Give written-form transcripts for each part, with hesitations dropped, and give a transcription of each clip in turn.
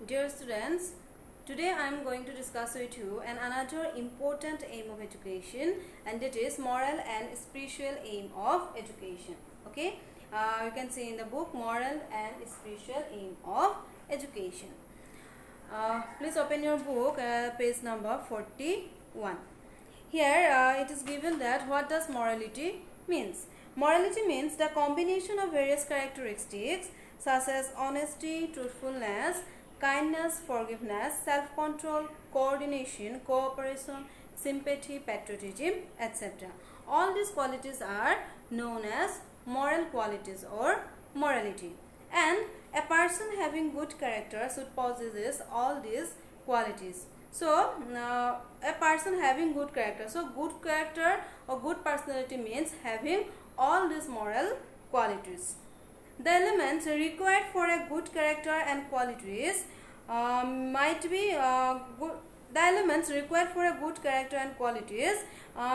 Dear students, today I am going to discuss with you another important aim of education, and it is moral and spiritual aim of education. Okay, you can see in the book moral and spiritual aim of education. Please open your book, page number 41. Here it is given that what does morality means. Morality means the combination of various characteristics such as honesty, truthfulness, kindness, forgiveness, self-control, coordination, cooperation, sympathy, patriotism, etc. All these qualities are known as moral qualities or morality. And a person having good character should possess all these qualities. So, a person having good character. So, good character or good personality means having all these moral qualities. The elements required for a good character and qualities might be good. The elements required for a good character and qualities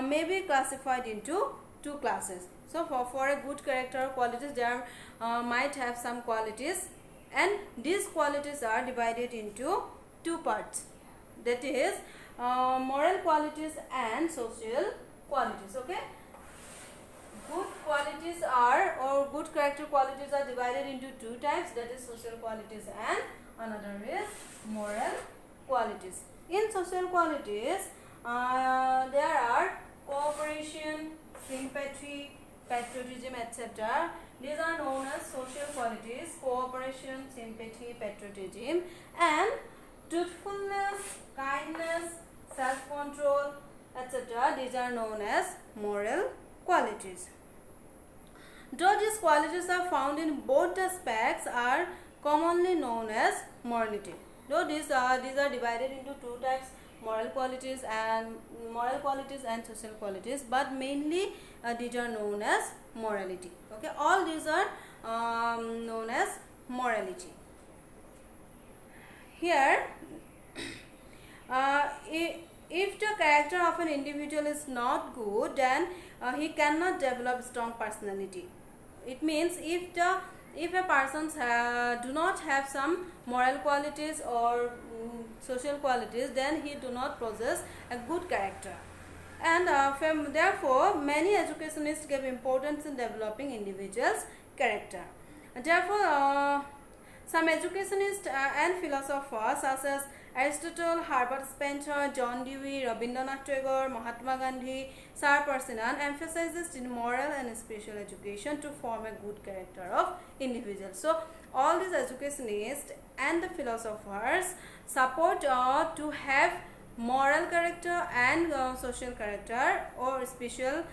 may be classified into two classes. So, for a good character or qualities, there might have some qualities, and these qualities are divided into two parts. That is moral qualities and social qualities. Okay. Good qualities are, or good character qualities are divided into two types, that is social qualities and another is moral qualities. In social qualities, there are cooperation, sympathy, patriotism, etc. These are known as social qualities: cooperation, sympathy, patriotism, and truthfulness, kindness, self-control, etc. These are known as moral qualities. Though these qualities are found in both aspects, are commonly known as morality. Though these are divided into two types, moral qualities and social qualities, but mainly these are known as morality. Okay, all these are known as morality. Here, if the character of an individual is not good, then he cannot develop strong personality. It means if a person do not have some moral qualities or social qualities, then he do not possess a good character. And therefore, many educationists give importance in developing individuals' character. Therefore, some educationists and philosophers such as Aristotle, Herbert Spencer, John Dewey, Rabindranath Tagore, Mahatma Gandhi, Sir Percival emphasizes in moral and spiritual education to form a good character of individuals. So, all these educationists and the philosophers support to have moral character and social character or spiritual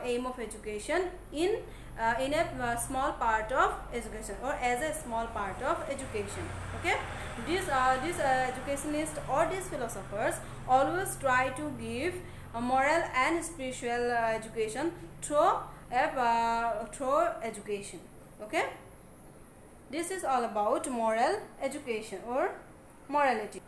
aim of education in a small part of education, or as a small part of education. Okay, these educationists or these philosophers always try to give a moral and spiritual education through education. Okay, this is all about moral education or morality.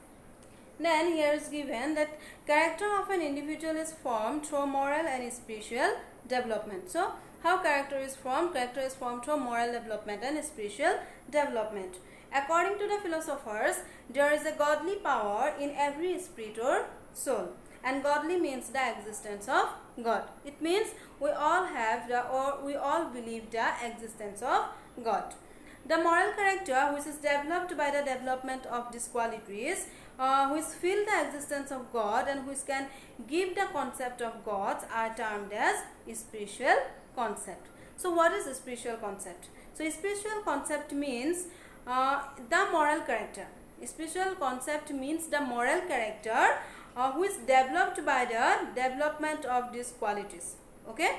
Then here is given that character of an individual is formed through moral and spiritual development. So, how character is formed? Character is formed through moral development and spiritual development. According to the philosophers, there is a godly power in every spirit or soul. And godly means the existence of God. It means we all have we all believe the existence of God. The moral character which is developed by the development of these qualities, which feel the existence of God and which can give the concept of God, are termed as spiritual concept. So, what is a spiritual concept? So, spiritual concept means the moral character. Spiritual concept means the moral character which is developed by the development of these qualities. Okay,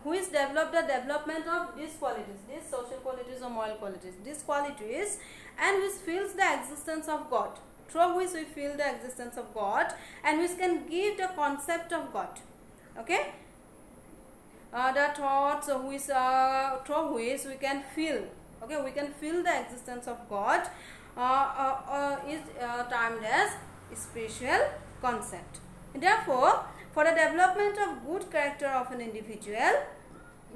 who is developed the development of these qualities, these social qualities or moral qualities, these qualities, and which feels the existence of God, through which we feel the existence of God, and which can give the concept of God. Okay, the thoughts which through which we can feel. Okay, we can feel the existence of God is termed as spiritual concept. Therefore, for the development of good character of an individual,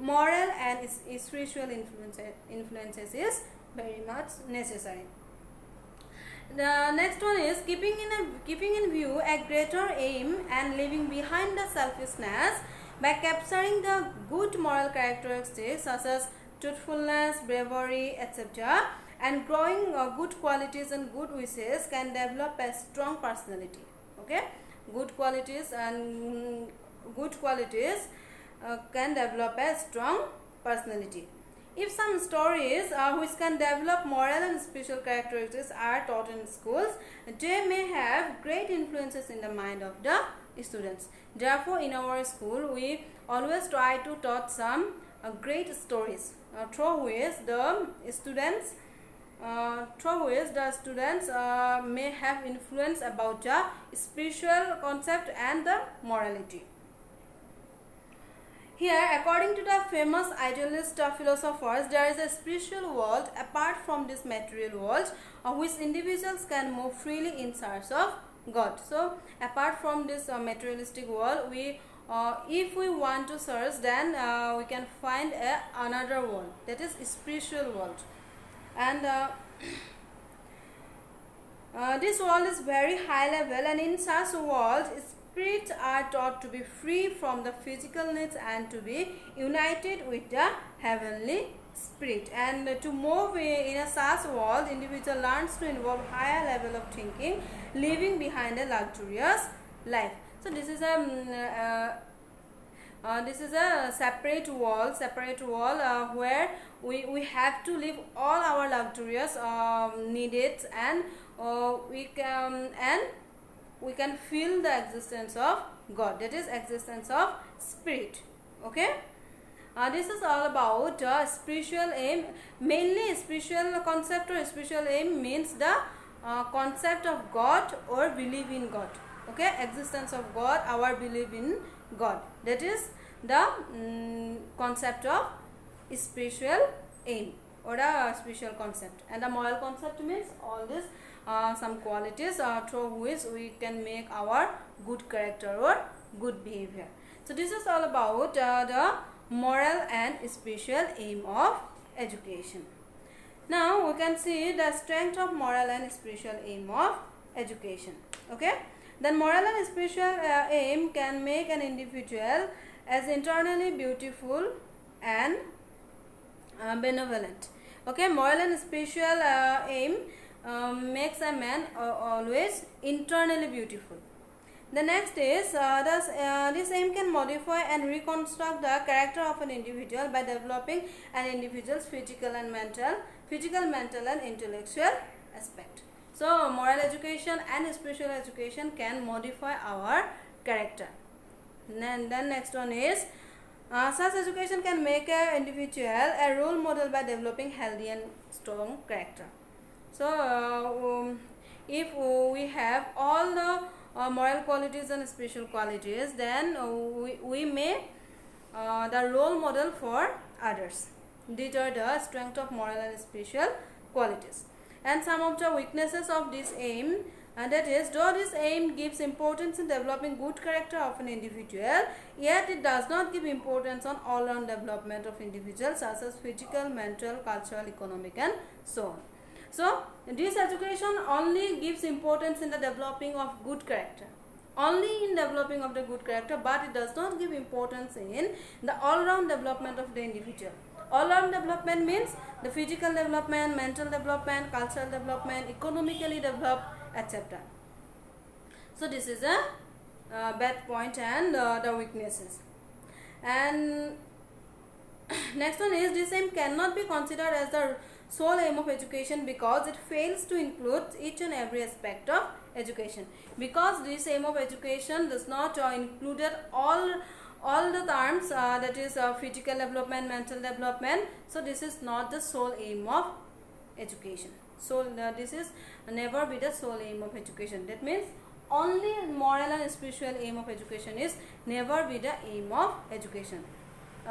moral and spiritual influences is very much necessary. The next one is keeping in view a greater aim and leaving behind the selfishness by capturing the good moral characteristics such as truthfulness, bravery, etc. and growing good qualities and good wishes can develop a strong personality. Okay, good qualities and good qualities can develop a strong personality. If some stories which can develop moral and spiritual characteristics are taught in schools, they may have great influences in the mind of the students. Therefore, in our school, we always try to teach some great stories through which the students may have influence about the spiritual concept and the morality. Here, according to the famous idealist philosophers, there is a spiritual world apart from this material world, which individuals can move freely in search of God. So, apart from this materialistic world, if we want to search, then we can find another world, that is spiritual world, and this world is very high level, and in such a world, spirits are taught to be free from the physical needs and to be united with the heavenly spirit. And to move in a such world, individual learns to involve higher level of thinking, leaving behind a luxurious life. So this is a separate wall where we have to leave all our luxurious needs, and we can feel the existence of God, that is existence of spirit. Okay, this is all about spiritual aim. Mainly spiritual concept or spiritual aim means the concept of God or belief in God. Okay, existence of God, our belief in God, that is the concept of spiritual aim or a spiritual concept. And the moral concept means all this some qualities through which we can make our good character or good behavior. So this is all about the moral and spiritual aim of education. Now we can see the strength of moral and spiritual aim of education. Okay, then moral and spiritual aim can make an individual as internally beautiful and benevolent. Okay, moral and spiritual aim makes a man always internally beautiful. The next is this aim can modify and reconstruct the character of an individual by developing an individual's physical, mental and intellectual aspect. So moral education and spiritual education can modify our character. And then next one is such education can make an individual a role model by developing healthy and strong character. So if we have all the moral qualities and spiritual qualities, then we may the role model for others. These are the strength of moral and spiritual qualities. And some of the weaknesses of this aim, and that is, though this aim gives importance in developing good character of an individual, yet it does not give importance on all-round development of individuals such as physical, mental, cultural, economic and so on. So this education only gives importance in the developing of good character, only in developing of the good character, but it does not give importance in the all-round development of the individual. All-round development means the physical development, mental development, cultural development, economically developed, etc. So this is a bad point and the weaknesses. And next one is, this aim cannot be considered as the sole aim of education because it fails to include each and every aspect of education. Because this aim of education does not include all the terms, that is physical development, mental development. So this is not the sole aim of education. So this is never be the sole aim of education. That means only moral and spiritual aim of education is never be the aim of education.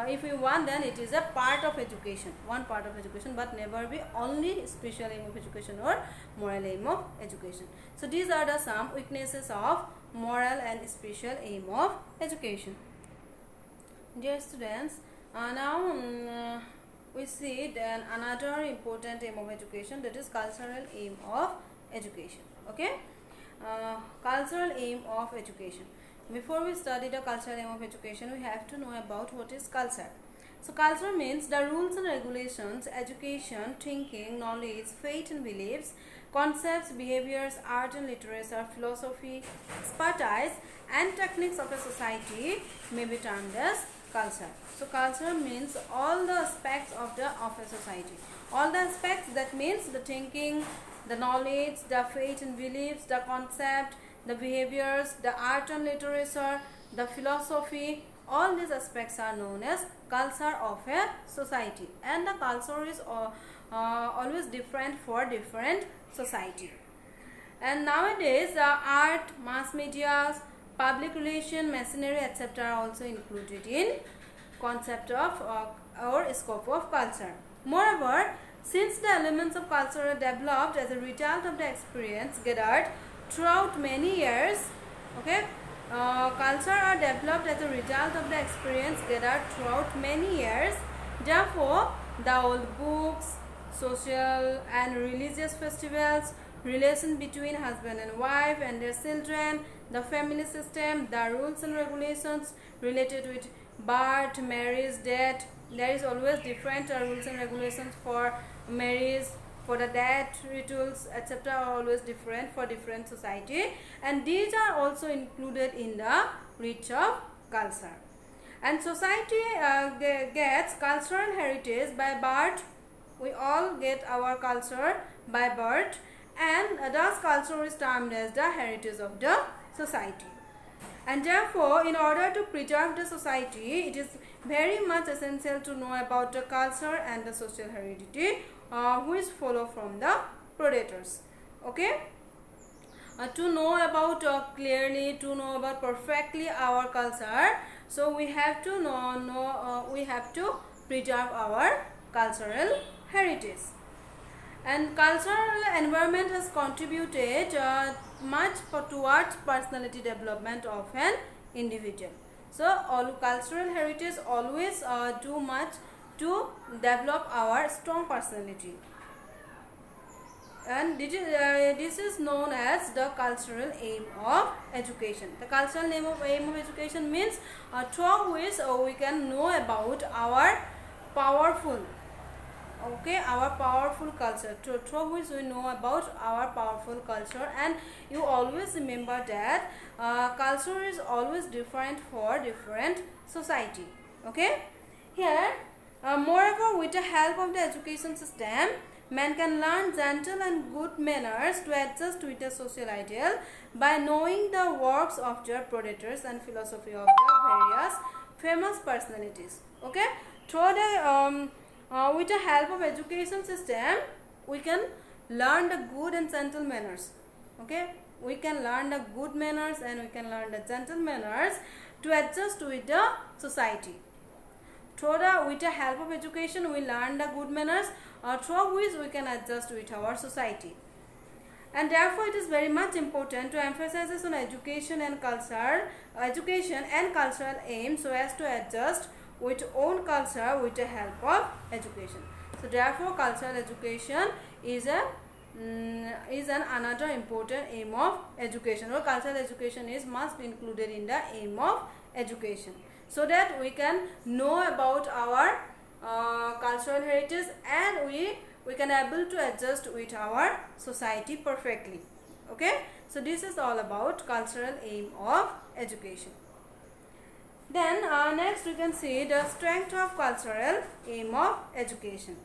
If we want, then it is a part of education, one part of education, but never be only spiritual aim of education or moral aim of education. So these are the some weaknesses of moral and spiritual aim of education. Dear students, now we see then another important aim of education, that is cultural aim of education. Okay. Cultural aim of education. Before we study the cultural aim of education, we have to know about what is culture. So culture means the rules and regulations, education, thinking, knowledge, faith and beliefs, concepts, behaviors, art and literature, philosophy, expertise and techniques of a society may be termed as culture. So culture means all the aspects of a society. All the aspects, that means the thinking, the knowledge, the faith and beliefs, the concept, the behaviors, the art and literature, the philosophy, all these aspects are known as culture of a society, and the culture is always different for different society. And nowadays art, mass media, public relation, machinery, etc. are also included in concept of or scope of culture. Moreover, since the elements of culture are developed as a result of the experience gathered throughout many years, okay, culture are developed as a result of the experience gathered throughout many years. Therefore, the old books, social and religious festivals, relation between husband and wife and their children, the family system, the rules and regulations related with birth, marriage, death. There is always different rules and regulations for marriage, for the death rituals, etc. are always different for different society, and these are also included in the reach of culture. And society gets cultural heritage by birth. We all get our culture by birth, and thus culture is termed as the heritage of the society. And therefore, in order to preserve the society, it is very much essential to know about the culture and the social heredity which follow from the predators. Okay. To know about clearly, to know about perfectly our culture, so we have to we have to preserve our cultural heritage. And cultural environment has contributed much towards personality development of an individual. So all cultural heritage always do much to develop our strong personality, and this is known as the cultural aim of education. The cultural aim of education means through which we can know about our powerful, okay, our powerful culture, through which we know about our powerful culture. And you always remember that culture is always different for different society. Okay. Here, moreover, with the help of the education system, man can learn gentle and good manners to adjust with the social ideal by knowing the works of their predators and philosophy of the various famous personalities. Okay. Through the with the help of education system, we can learn the good and gentle manners. Okay, we can learn the good manners and we can learn the gentle manners to adjust with the society. With the help of education, we learn the good manners through which we can adjust with our society. And therefore, it is very much important to emphasize on education and cultural aim, so as to adjust with own culture with the help of education. So therefore, cultural education is another important aim of education, or cultural education is must be included in the aim of education, so that we can know about our cultural heritage and we can able to adjust with our society perfectly. Okay, so this is all about cultural aim of education. Then next we can see the strength of cultural aim of education.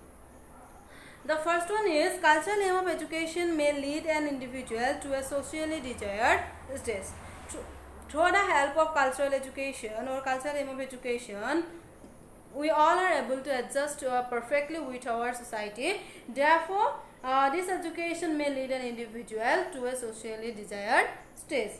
The first one is cultural aim of education may lead an individual to a socially desired state. Through the help of cultural education or cultural aim of education, we all are able to adjust perfectly with our society. Therefore, this education may lead an individual to a socially desired state.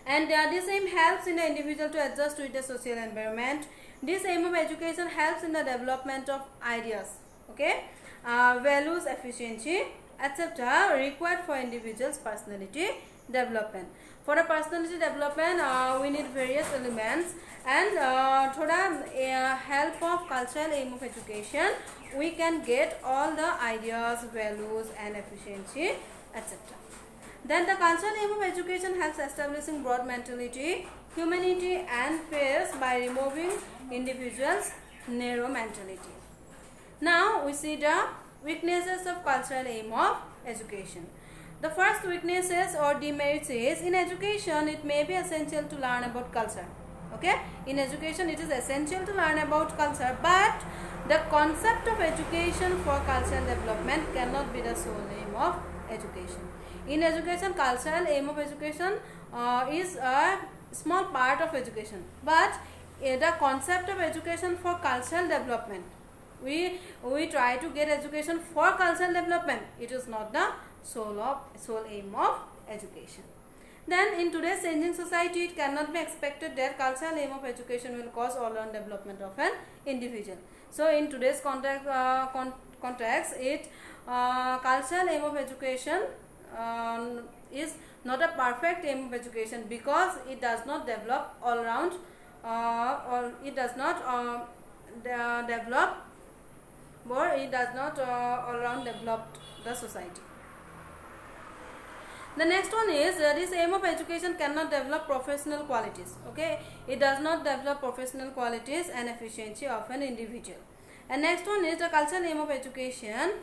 And this aim helps in the individual to adjust with the social environment. This aim of education helps in the development of ideas, okay, values, efficiency, etc. required for individual's personality development. For the personality development, we need various elements, and through the help of cultural aim of education, we can get all the ideas, values and efficiency, etc. Then the cultural aim of education helps establishing broad mentality, humanity and fairness by removing individuals' narrow mentality. Now we see the weaknesses of cultural aim of education. The first weaknesses or demerits is, in education it may be essential to learn about culture. Okay, in education it is essential to learn about culture, but the concept of education for cultural development cannot be the sole aim of education. In education, cultural aim of education is a small part of education, but the concept of education for cultural development, we try to get education for cultural development. It is not the sole aim of education. Then in today's changing society, it cannot be expected that cultural aim of education will cause all-round development of an individual. So in today's context, cultural aim of education is not a perfect aim of education, because it does not develop all round or it does not develop, or it does not all round develop the society. The next one is, this aim of education cannot develop professional qualities. Okay, it does not develop professional qualities and efficiency of an individual. And next one is, the cultural aim of education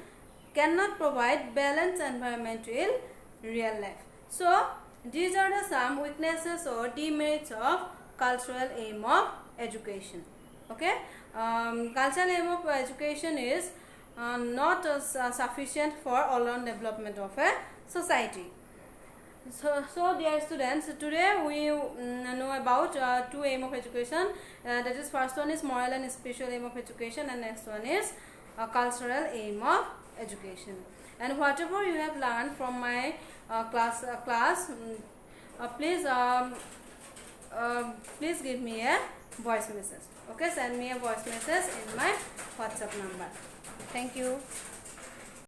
cannot provide balanced environment in real life. So these are the some weaknesses or demerits of cultural aim of education. Okay, cultural aim of education is not sufficient for all-round development of a society. So dear students, today we know about two aim of education. That is, first one is moral and spiritual aim of education, and next one is cultural aim of education. And whatever you have learned from my class, please give me a voice message. Okay, send me a voice message in my WhatsApp number. Thank you.